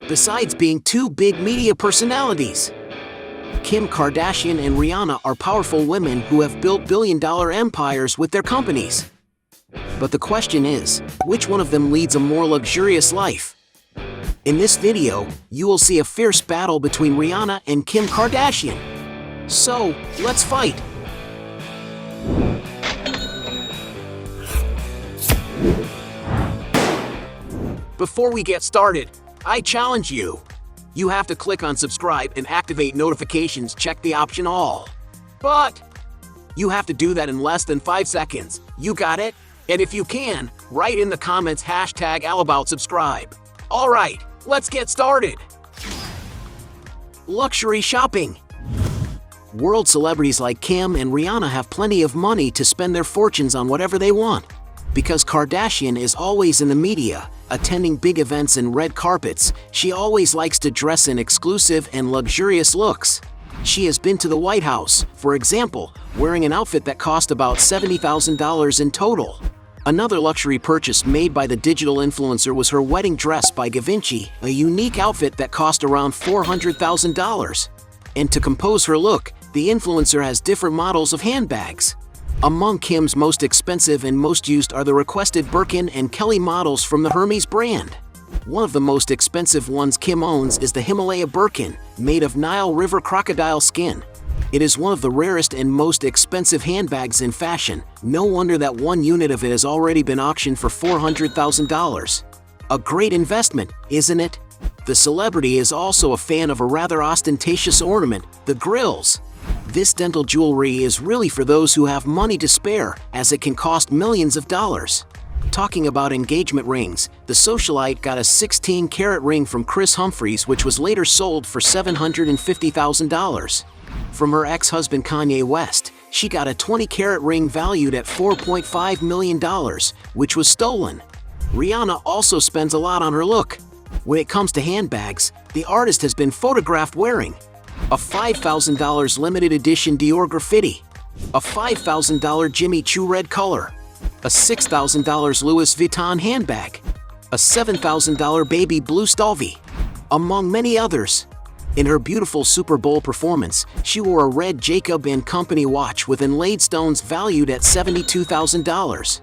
besides being two big media personalities. Kim Kardashian and Rihanna are powerful women who have built billion-dollar empires with their companies. But the question is, which one of them leads a more luxurious life? In this video, you will see a fierce battle between Rihanna and Kim Kardashian. So, let's fight! Before we get started, I challenge you. You have to click on subscribe and activate notifications, check the option all. But you have to do that in less than 5 seconds. You got it? And if you can, write in the comments #AllAboutSubscribe. Alright, let's get started. Luxury shopping. World celebrities like Kim and Rihanna have plenty of money to spend their fortunes on whatever they want. Because Kardashian is always in the media, attending big events and red carpets, she always likes to dress in exclusive and luxurious looks. She has been to the White House, for example, wearing an outfit that cost about $70,000 in total. Another luxury purchase made by the digital influencer was her wedding dress by Givenchy, a unique outfit that cost around $400,000. And to compose her look, the influencer has different models of handbags. Among Kim's most expensive and most used are the requested Birkin and Kelly models from the Hermes brand. One of the most expensive ones Kim owns is the Himalaya Birkin, made of Nile River crocodile skin. It is one of the rarest and most expensive handbags in fashion. No wonder that one unit of it has already been auctioned for $400,000. A great investment, isn't it? The celebrity is also a fan of a rather ostentatious ornament, the grills. This dental jewelry is really for those who have money to spare, as it can cost millions of dollars. Talking about engagement rings, the socialite got a 16-carat ring from Kris Humphries, which was later sold for $750,000. From her ex-husband Kanye West, she got a 20-carat ring valued at $4.5 million, which was stolen. Rihanna also spends a lot on her look. When it comes to handbags, the artist has been photographed wearing a $5,000 limited edition Dior Graffiti, a $5,000 Jimmy Choo red color, a $6,000 Louis Vuitton handbag, a $7,000 baby blue Stalvey, among many others. In her beautiful Super Bowl performance, she wore a red Jacob & Company watch with inlaid stones valued at $72,000.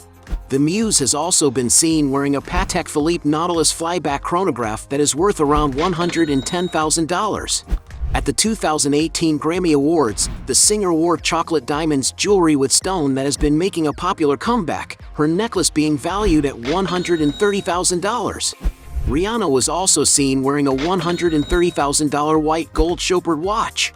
The Muse has also been seen wearing a Patek Philippe Nautilus flyback chronograph that is worth around $110,000. At the 2018 Grammy Awards, the singer wore chocolate diamonds jewelry with stone that has been making a popular comeback, her necklace being valued at $130,000. Rihanna was also seen wearing a $130,000 white gold chopard watch.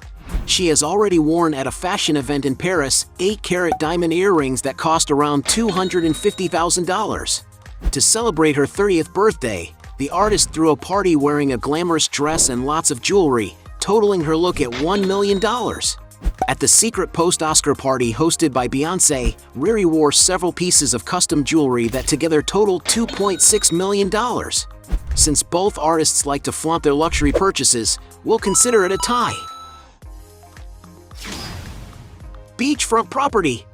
She has already worn at a fashion event in Paris 8-carat diamond earrings that cost around $250,000. To celebrate her 30th birthday, the artist threw a party wearing a glamorous dress and lots of jewelry, totaling her look at $1 million. At the secret post-Oscar party hosted by Beyoncé, Riri wore several pieces of custom jewelry that together totaled $2.6 million. Since both artists like to flaunt their luxury purchases, we'll consider it a tie. Beachfront property.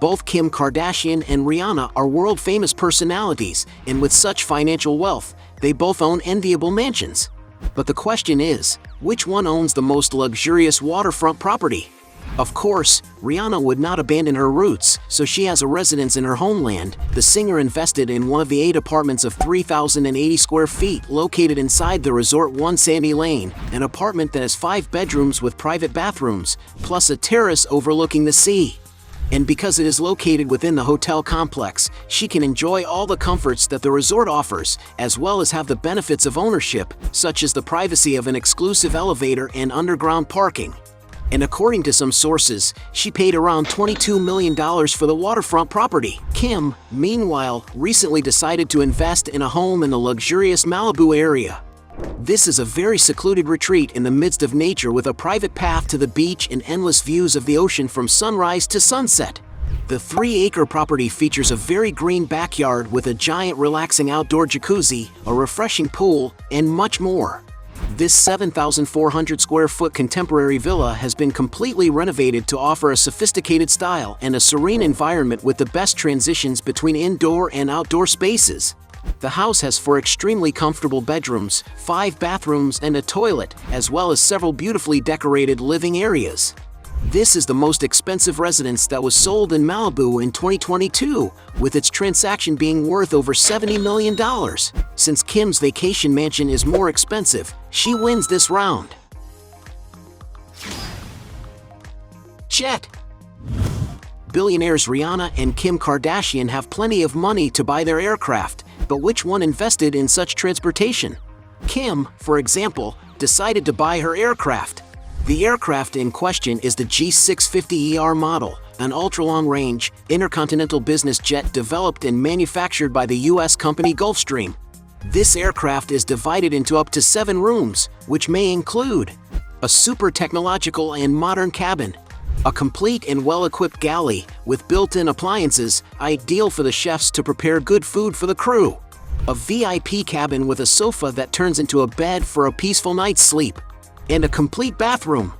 Both Kim Kardashian and Rihanna are world-famous personalities, and with such financial wealth, they both own enviable mansions. But the question is, which one owns the most luxurious waterfront property? Of course, Rihanna would not abandon her roots, so she has a residence in her homeland. The singer invested in one of the 8 apartments of 3,080 square feet located inside the Resort 1 Sandy Lane, an apartment that has 5 bedrooms with private bathrooms, plus a terrace overlooking the sea. And because it is located within the hotel complex, she can enjoy all the comforts that the resort offers, as well as have the benefits of ownership, such as the privacy of an exclusive elevator and underground parking. And according to some sources, she paid around $22 million for the waterfront property. Kim, meanwhile, recently decided to invest in a home in the luxurious Malibu area. This is a very secluded retreat in the midst of nature with a private path to the beach and endless views of the ocean from sunrise to sunset. The 3-acre property features a very green backyard with a giant relaxing outdoor jacuzzi, a refreshing pool, and much more. This 7,400 square foot contemporary villa has been completely renovated to offer a sophisticated style and a serene environment with the best transitions between indoor and outdoor spaces. The house has 4 extremely comfortable bedrooms, 5 bathrooms and a toilet, as well as several beautifully decorated living areas. This is the most expensive residence that was sold in Malibu in 2022, with its transaction being worth over $70 million. Since Kim's vacation mansion is more expensive, she wins this round. Jet. Billionaires Rihanna and Kim Kardashian have plenty of money to buy their aircraft, but which one invested in such transportation? Kim, for example, decided to buy her aircraft. The aircraft in question is the G650ER model, an ultra-long-range, intercontinental business jet developed and manufactured by the U.S. company Gulfstream. This aircraft is divided into up to 7 rooms, which may include a super technological and modern cabin, a complete and well-equipped galley with built-in appliances, ideal for the chefs to prepare good food for the crew, a VIP cabin with a sofa that turns into a bed for a peaceful night's sleep, and a complete bathroom.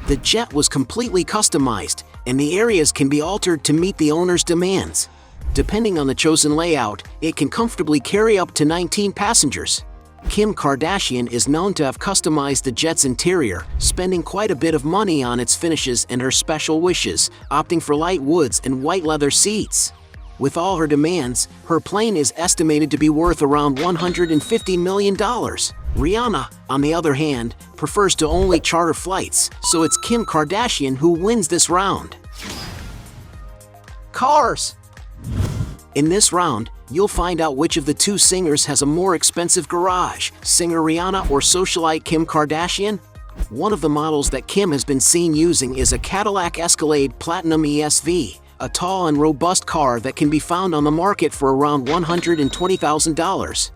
The jet was completely customized, and the areas can be altered to meet the owner's demands. Depending on the chosen layout, it can comfortably carry up to 19 passengers. Kim Kardashian is known to have customized the jet's interior, spending quite a bit of money on its finishes and her special wishes, opting for light woods and white leather seats. With all her demands, her plane is estimated to be worth around $150 million. Rihanna, on the other hand, prefers to only charter flights, so it's Kim Kardashian who wins this round. Cars. In this round, you'll find out which of the 2 singers has a more expensive garage, singer Rihanna or socialite Kim Kardashian. One of the models that Kim has been seen using is a Cadillac Escalade Platinum ESV, a tall and robust car that can be found on the market for around $120,000.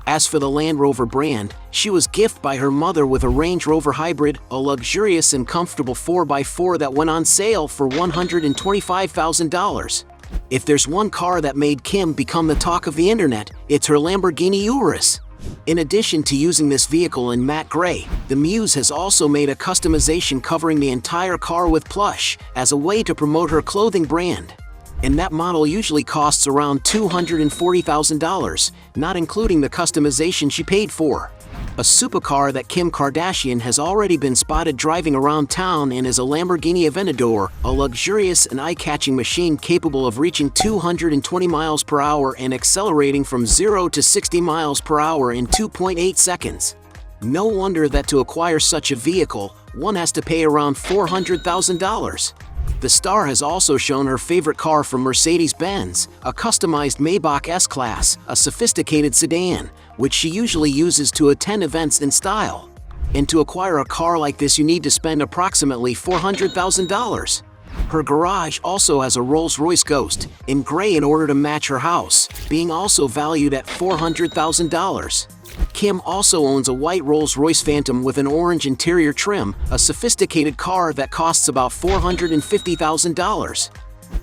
As for the Land Rover brand, she was gifted by her mother with a Range Rover Hybrid, a luxurious and comfortable 4x4 that went on sale for $125,000. If there's one car that made Kim become the talk of the internet, it's her Lamborghini Urus. In addition to using this vehicle in matte gray, the Muse has also made a customization covering the entire car with plush, as a way to promote her clothing brand. And that model usually costs around $240,000, not including the customization she paid for. A supercar that Kim Kardashian has already been spotted driving around town in is a Lamborghini Aventador, a luxurious and eye-catching machine capable of reaching 220 miles per hour and accelerating from 0 to 60 miles per hour in 2.8 seconds. No wonder that to acquire such a vehicle, one has to pay around $400,000. The star has also shown her favorite car from Mercedes-Benz, a customized Maybach S-Class, a sophisticated sedan, which she usually uses to attend events in style. And to acquire a car like this you need to spend approximately $400,000. Her garage also has a Rolls-Royce Ghost, in gray in order to match her house, being also valued at $400,000. Kim also owns a white Rolls-Royce Phantom with an orange interior trim, a sophisticated car that costs about $450,000.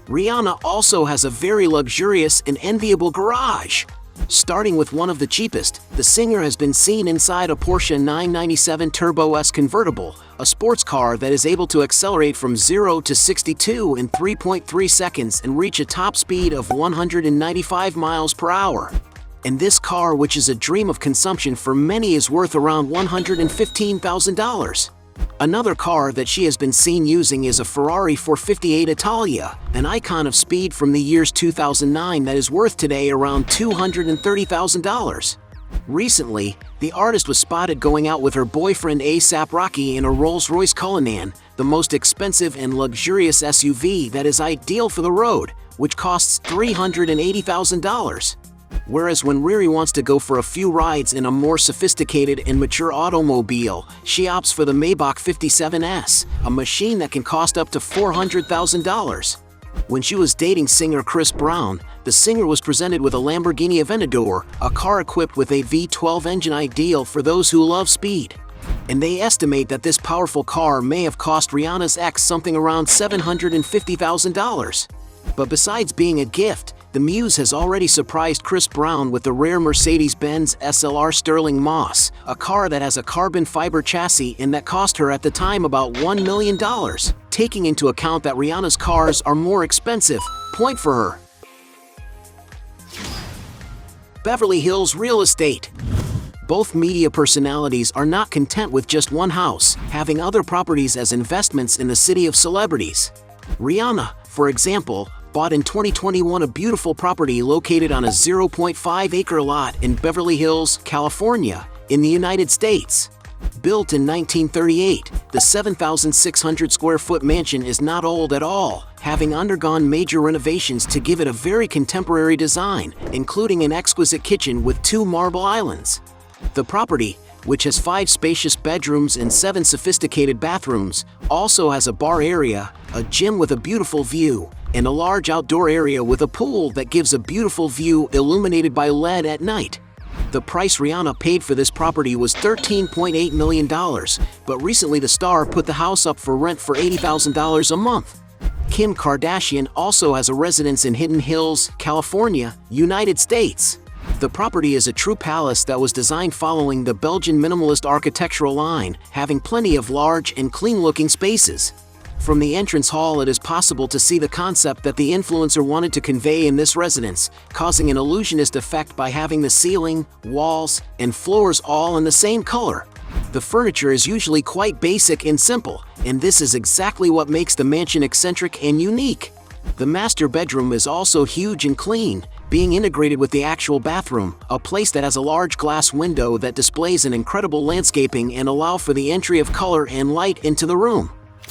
Rihanna also has a very luxurious and enviable garage. Starting with one of the cheapest, the singer has been seen inside a Porsche 997 Turbo S convertible, a sports car that is able to accelerate from 0 to 62 in 3.3 seconds and reach a top speed of 195 miles per hour. And this car, which is a dream of consumption for many, is worth around $115,000. Another car that she has been seen using is a Ferrari 458 Italia, an icon of speed from the years 2009 that is worth today around $230,000. Recently, the artist was spotted going out with her boyfriend A$AP Rocky in a Rolls-Royce Cullinan, the most expensive and luxurious SUV that is ideal for the road, which costs $380,000. Whereas when Riri wants to go for a few rides in a more sophisticated and mature automobile, she opts for the Maybach 57S, a machine that can cost up to $400,000. When she was dating singer Chris Brown, the singer was presented with a Lamborghini Aventador, a car equipped with a V12 engine ideal for those who love speed. And they estimate that this powerful car may have cost Rihanna's ex something around $750,000. But besides being a gift, the Muse has already surprised Chris Brown with the rare Mercedes-Benz SLR Sterling Moss, a car that has a carbon fiber chassis and that cost her at the time about $1 million. Taking into account that Rihanna's cars are more expensive, point for her. Beverly Hills real estate. Both media personalities are not content with just one house, having other properties as investments in the city of celebrities. Rihanna, for example, bought in 2021 a beautiful property located on a 0.5-acre lot in Beverly Hills, California, in the United States. Built in 1938, the 7,600 square foot mansion is not old at all, having undergone major renovations to give it a very contemporary design, including an exquisite kitchen with 2 marble islands. The property, which has 5 spacious bedrooms and 7 sophisticated bathrooms, also has a bar area, a gym with a beautiful view, and a large outdoor area with a pool that gives a beautiful view illuminated by LED at night. The price Rihanna paid for this property was $13.8 million, but recently the star put the house up for rent for $80,000 a month. Kim Kardashian also has a residence in Hidden Hills, California, United States. The property is a true palace that was designed following the Belgian minimalist architectural line, having plenty of large and clean-looking spaces. From the entrance hall, it is possible to see the concept that the influencer wanted to convey in this residence, causing an illusionist effect by having the ceiling, walls, and floors all in the same color. The furniture is usually quite basic and simple, and this is exactly what makes the mansion eccentric and unique. The master bedroom is also huge and clean, being integrated with the actual bathroom, a place that has a large glass window that displays an incredible landscaping and allow for the entry of color and light into the room.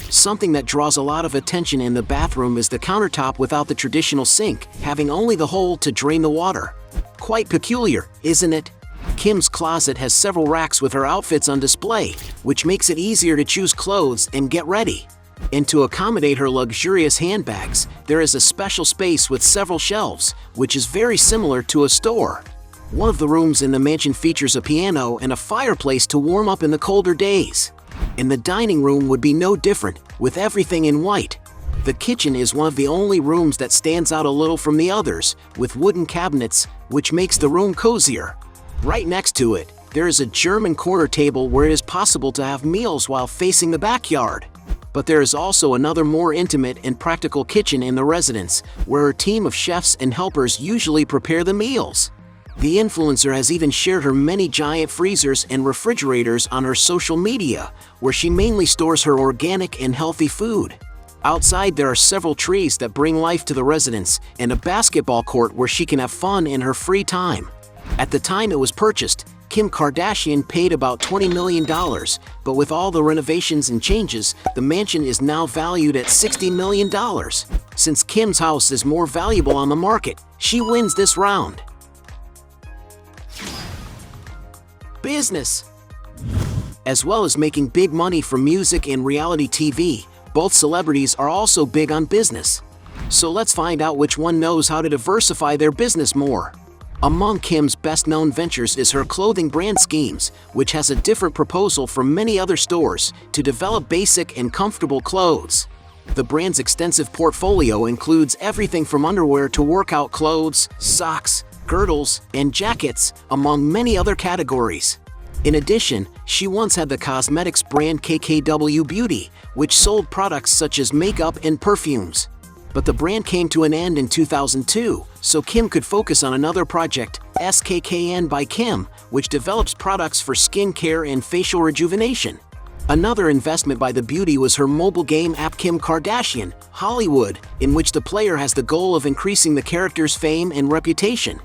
Something that draws a lot of attention in the bathroom is the countertop without the traditional sink, having only the hole to drain the water. Quite peculiar, isn't it? Kim's closet has several racks with her outfits on display, which makes it easier to choose clothes and get ready. And to accommodate her luxurious handbags, there is a special space with several shelves, which is very similar to a store. One of the rooms in the mansion features a piano and a fireplace to warm up in the colder days. And the dining room would be no different, with everything in white. The kitchen is one of the only rooms that stands out a little from the others, with wooden cabinets, which makes the room cozier. Right next to it, there is a German corner table where it is possible to have meals while facing the backyard. But there is also another more intimate and practical kitchen in the residence, where a team of chefs and helpers usually prepare the meals. The influencer has even shared her many giant freezers and refrigerators on her social media, where she mainly stores her organic and healthy food. Outside, there are several trees that bring life to the residence, and a basketball court where she can have fun in her free time. At the time it was purchased, Kim Kardashian paid about $20 million, but with all the renovations and changes, the mansion is now valued at $60 million. Since Kim's house is more valuable on the market, she wins this round. Business. As well as making big money from music and reality TV, both celebrities are also big on business. So let's find out which one knows how to diversify their business more. Among Kim's best-known ventures is her clothing brand Schemes, which has a different proposal from many other stores to develop basic and comfortable clothes. The brand's extensive portfolio includes everything from underwear to workout clothes, socks, girdles, and jackets, among many other categories. In addition, she once had the cosmetics brand KKW Beauty, which sold products such as makeup and perfumes. But the brand came to an end in 2002, so Kim could focus on another project, SKKN by Kim, which develops products for skin care and facial rejuvenation. Another investment by the beauty was her mobile game app Kim Kardashian, Hollywood, in which the player has the goal of increasing the character's fame and reputation.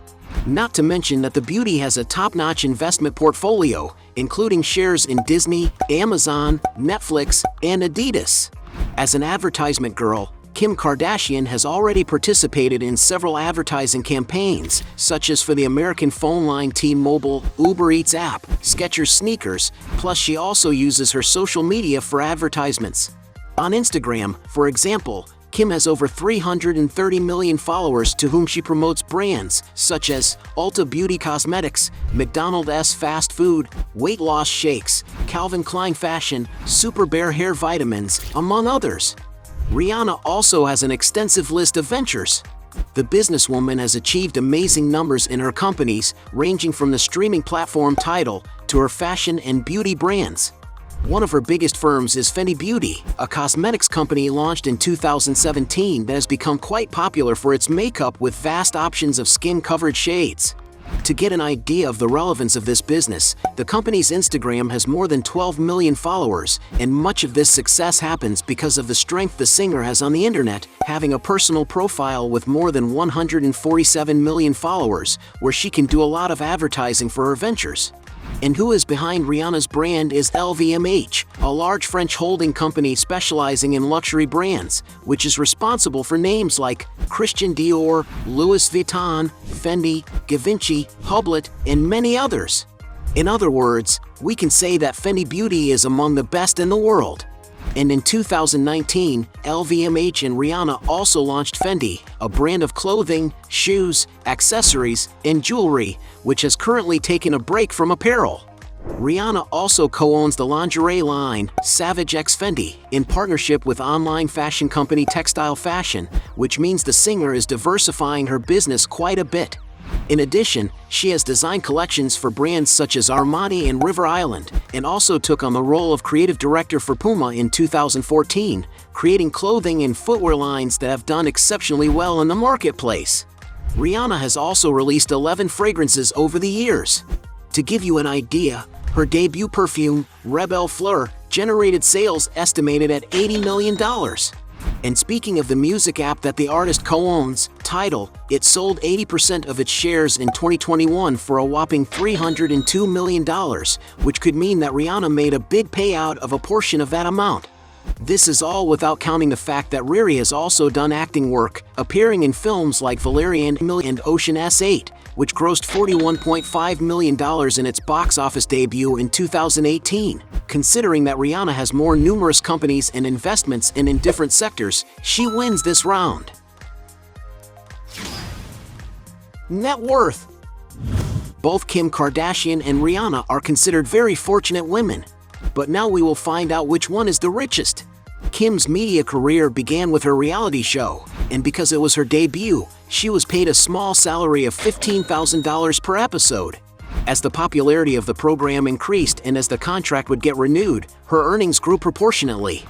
Not to mention that the beauty has a top-notch investment portfolio, including shares in Disney, Amazon, Netflix, and Adidas. As an advertisement girl, Kim Kardashian has already participated in several advertising campaigns, such as for the American phone line T-Mobile, Uber Eats app, Skechers sneakers, plus she also uses her social media for advertisements. On Instagram, for example, Kim has over 330 million followers to whom she promotes brands such as Ulta Beauty Cosmetics, McDonald's fast food, weight loss shakes, Calvin Klein fashion, Super Bear hair vitamins, among others. Rihanna also has an extensive list of ventures. The businesswoman has achieved amazing numbers in her companies, ranging from the streaming platform Tidal to her fashion and beauty brands. One of her biggest firms is Fenty Beauty, a cosmetics company launched in 2017 that has become quite popular for its makeup with vast options of skin coverage shades. To get an idea of the relevance of this business, the company's Instagram has more than 12 million followers, and much of this success happens because of the strength the singer has on the internet, having a personal profile with more than 147 million followers, where she can do a lot of advertising for her ventures. And who is behind Rihanna's brand is LVMH, a large French holding company specializing in luxury brands, which is responsible for names like Christian Dior, Louis Vuitton, Fendi, Givenchy, Hublot, and many others. In other words, we can say that Fendi Beauty is among the best in the world. And in 2019, LVMH and Rihanna also launched Fendi, a brand of clothing, shoes, accessories, and jewelry, which has currently taken a break from apparel. Rihanna also co-owns the lingerie line, Savage X Fendi, in partnership with online fashion company Textile Fashion, which means the singer is diversifying her business quite a bit. In addition, she has designed collections for brands such as Armani and River Island, and also took on the role of creative director for Puma in 2014, creating clothing and footwear lines that have done exceptionally well in the marketplace. Rihanna has also released 11 fragrances over the years. To give you an idea, her debut perfume, Rebelle Fleur, generated sales estimated at $80 million. And speaking of the music app that the artist co-owns, Tidal, it sold 80% of its shares in 2021 for a whopping $302 million, which could mean that Rihanna made a big payout of a portion of that amount. This is all without counting the fact that Riri has also done acting work, appearing in films like Valerian and Ocean S8, which grossed $41.5 million in its box office debut in 2018. Considering that Rihanna has more numerous companies and investments in different sectors, she wins this round. Net worth. Both Kim Kardashian and Rihanna are considered very fortunate women. But now we will find out which one is the richest. Kim's media career began with her reality show, and because it was her debut, she was paid a small salary of $15,000 per episode. As the popularity of the program increased and as the contract would get renewed, her earnings grew proportionately.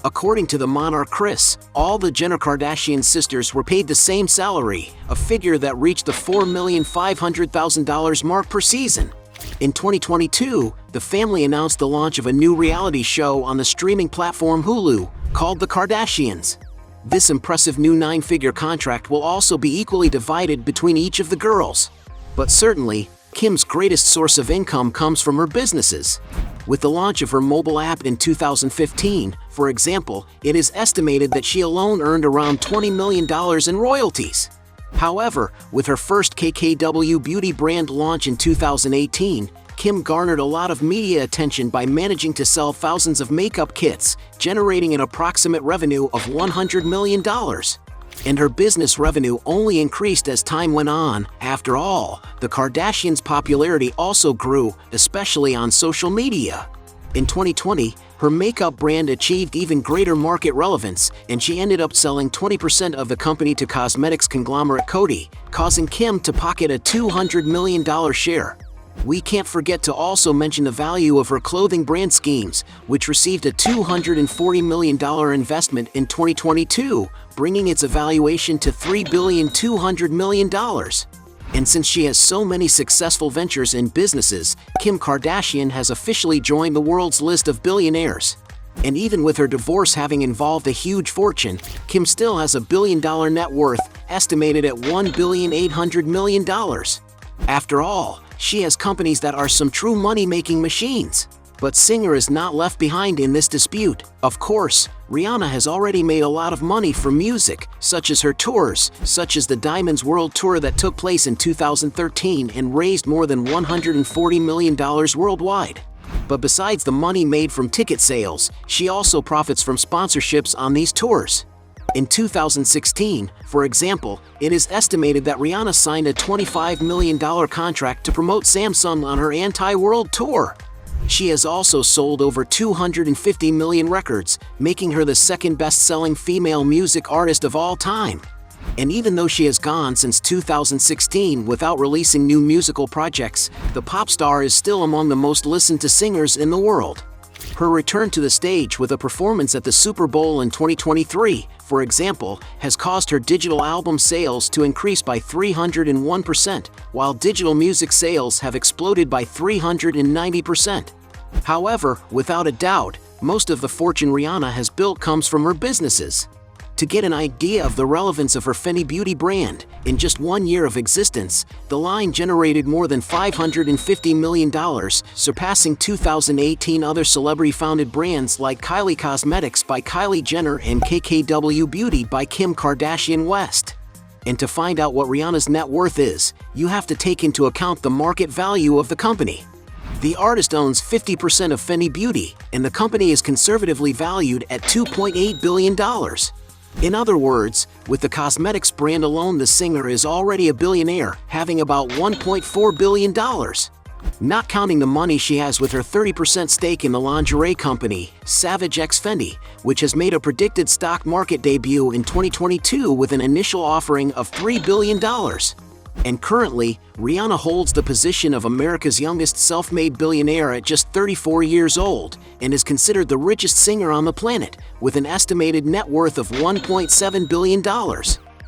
According to the Monarch Chris, all the Jenner Kardashian sisters were paid the same salary, a figure that reached the $4,500,000 mark per season. In 2022, the family announced the launch of a new reality show on the streaming platform Hulu, called The Kardashians. This impressive new 9-figure contract will also be equally divided between each of the girls. But certainly, Kim's greatest source of income comes from her businesses. With the launch of her mobile app in 2015, for example, it is estimated that she alone earned around $20 million in royalties. However, with her first KKW beauty brand launch in 2018, Kim garnered a lot of media attention by managing to sell thousands of makeup kits, generating an approximate revenue of $100 million. And her business revenue only increased as time went on. After all, the Kardashians' popularity also grew, especially on social media. In 2020, her makeup brand achieved even greater market relevance, and she ended up selling 20% of the company to cosmetics conglomerate Coty, causing Kim to pocket a $200 million share. We can't forget to also mention the value of her clothing brand Schemes, which received a $240 million investment in 2022, bringing its valuation to $3,200 million. And since she has so many successful ventures and businesses, Kim Kardashian has officially joined the world's list of billionaires. And even with her divorce having involved a huge fortune, Kim still has a billion-dollar net worth, estimated at $1,800 million. After all, she has companies that are some true money-making machines. But singer is not left behind in this dispute. Of course, Rihanna has already made a lot of money from music, such as her tours, such as the Diamonds World Tour that took place in 2013 and raised more than $140 million worldwide. But besides the money made from ticket sales, she also profits from sponsorships on these tours. In 2016, for example, it is estimated that Rihanna signed a $25 million contract to promote Samsung on her anti-world tour. She has also sold over 250 million records, making her the second best-selling female music artist of all time. And even though she has gone since 2016 without releasing new musical projects, the pop star is still among the most listened to singers in the world. Her return to the stage with a performance at the Super Bowl in 2023, for example, has caused her digital album sales to increase by 301%, while digital music sales have exploded by 390%. However, without a doubt, most of the fortune Rihanna has built comes from her businesses. To get an idea of the relevance of her Fenty Beauty brand, in just 1 year of existence, the line generated more than $550 million, surpassing 2018 other celebrity-founded brands like Kylie Cosmetics by Kylie Jenner and KKW Beauty by Kim Kardashian West. And to find out what Rihanna's net worth is, you have to take into account the market value of the company. The artist owns 50% of Fenty Beauty, and the company is conservatively valued at $2.8 billion. In other words, with the cosmetics brand alone, the singer is already a billionaire, having about $1.4 billion. Not counting the money she has with her 30% stake in the lingerie company, Savage X Fenty, which has made a predicted stock market debut in 2022 with an initial offering of $3 billion. And currently, Rihanna holds the position of America's youngest self-made billionaire at just 34 years old, and is considered the richest singer on the planet, with an estimated net worth of $1.7 billion.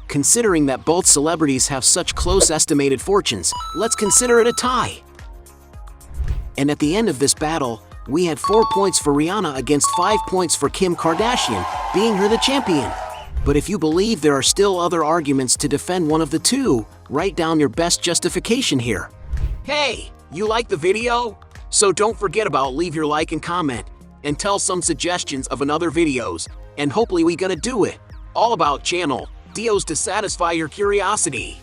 Considering that both celebrities have such close estimated fortunes, let's consider it a tie. And at the end of this battle, we had 4 points for Rihanna against 5 points for Kim Kardashian, being her the champion. But if you believe there are still other arguments to defend one of the two, write down your best justification here. Hey, you like the video? So don't forget about leave your like and comment, and tell some suggestions of another videos, and hopefully we gonna do it. All about channel Dios to satisfy your curiosity.